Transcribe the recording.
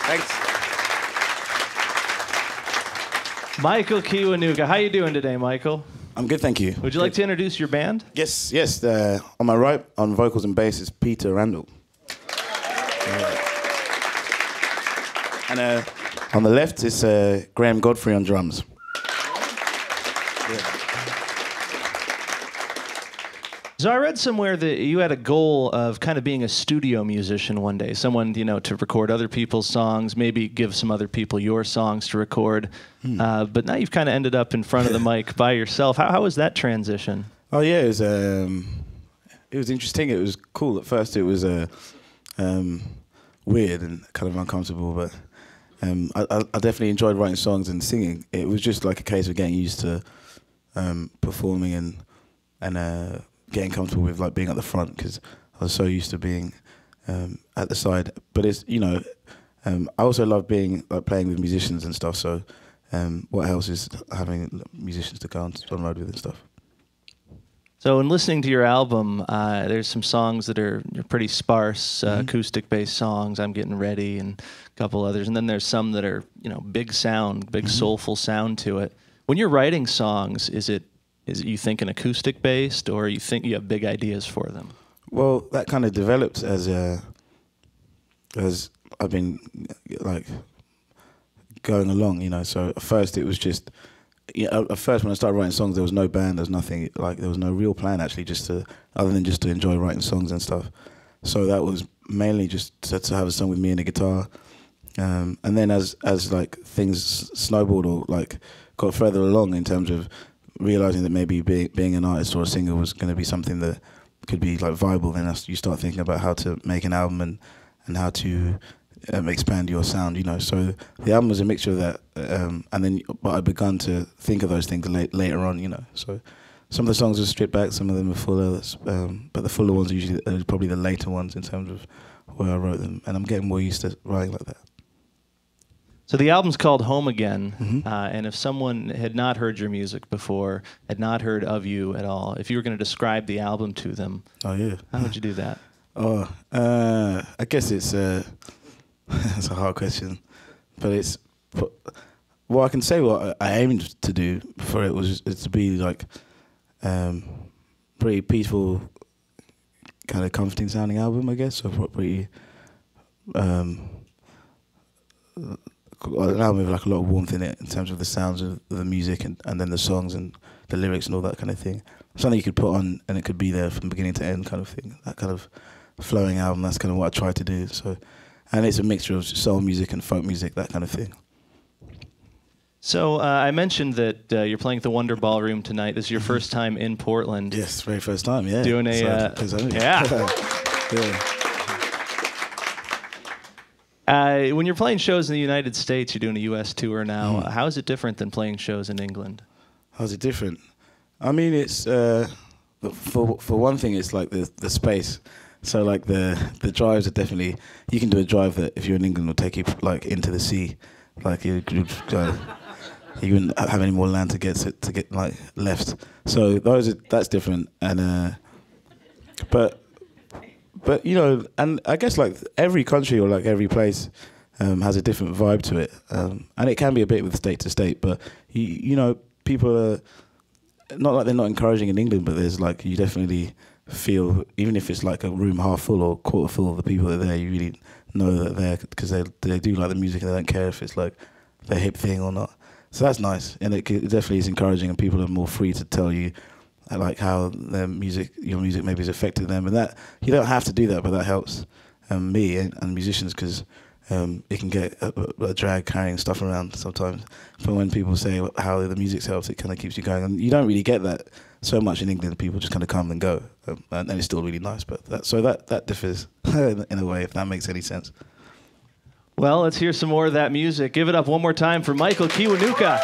Thanks. Michael Kiwanuka. How you doing today, Michael? I'm good, thank you. Would you like to introduce your band? Yes. On my right, on vocals and bass, is Peter Randall. And on the left is Graham Godfrey on drums. So I read somewhere that you had a goal of kind of being a studio musician one day, someone, to record other people's songs, maybe give some other people your songs to record. But now you've kind of ended up in front of the mic by yourself. How was that transition? Oh yeah, it was interesting. It was cool. At first, it was weird and kind of uncomfortable, but I definitely enjoyed writing songs and singing. It was just like a case of getting used to performing and getting comfortable with like being at the front, because I was so used to being at the side. But it's I also love being like playing with musicians and stuff. So what helps is having musicians to go on the road with and stuff. So in listening to your album, there's some songs that are pretty sparse, acoustic-based songs. I'm Getting Ready and a couple others, and then there's some that are big sound, big soulful sound to it. When you're writing songs, is it you thinking acoustic based, or you think you have big ideas for them? Well, that kind of developed as I've been like going along, So at first it was just, at first when I started writing songs, there was no band, there was nothing, like there was no real plan actually, other than just to enjoy writing songs and stuff. So that was mainly just to have a song with me and a guitar. And then as like things snowballed or like got further along in terms of realizing that maybe being an artist or a singer was going to be something that could be like viable, then you start thinking about how to make an album and how to expand your sound, So the album was a mixture of that, but I begun to think of those things later on, So some of the songs are stripped back, some of them are fuller, but the fuller ones are usually probably the later ones in terms of where I wrote them, and I'm getting more used to writing like that. So the album's called Home Again, and if someone had not heard your music before, had not heard of you at all, if you were going to describe the album to them, how would you do that? I guess it's it's a hard question, but well, I can say what I aimed to do for it was to be like pretty peaceful, kind of comforting sounding album, I guess. So pretty an album with like a lot of warmth in it in terms of the sounds of the music and then the songs and the lyrics and all that kind of thing. Something you could put on and it could be there from beginning to end kind of thing. That kind of flowing album, that's kind of what I tried to do. So, and it's a mixture of soul music and folk music, that kind of thing. So I mentioned that you're playing at the Wonder Ballroom tonight. This is your first time in Portland. Yes, very first time, yeah. Doing a... yeah. When you're playing shows in the United States, you're doing a U.S. tour now. How is it different than playing shows in England? How's it different? I mean, it's for one thing, it's like the space. So like the drives are definitely, you can do a drive that if you're in England will take you like into the sea, like you wouldn't have any more land to get like left. So that's different, and but and I guess like every country or like every place has a different vibe to it, and it can be a bit with state to state. But people are not like they're not encouraging in England, but there's like you definitely feel, even if it's like a room half full or quarter full of the people that are there, you really know that they're because they do like the music and they don't care if it's like their hip thing or not. So that's nice, and it definitely is encouraging, and people are more free to tell you like how your music maybe has affected them, and that you don't have to do that, but that helps me and musicians because it can get a drag carrying stuff around sometimes. But when people say how the music's helped, it kind of keeps you going, and you don't really get that so much in England. People just kind of come and go, and it's still really nice. But that differs in a way, if that makes any sense. Well, let's hear some more of that music. Give it up one more time for Michael Kiwanuka.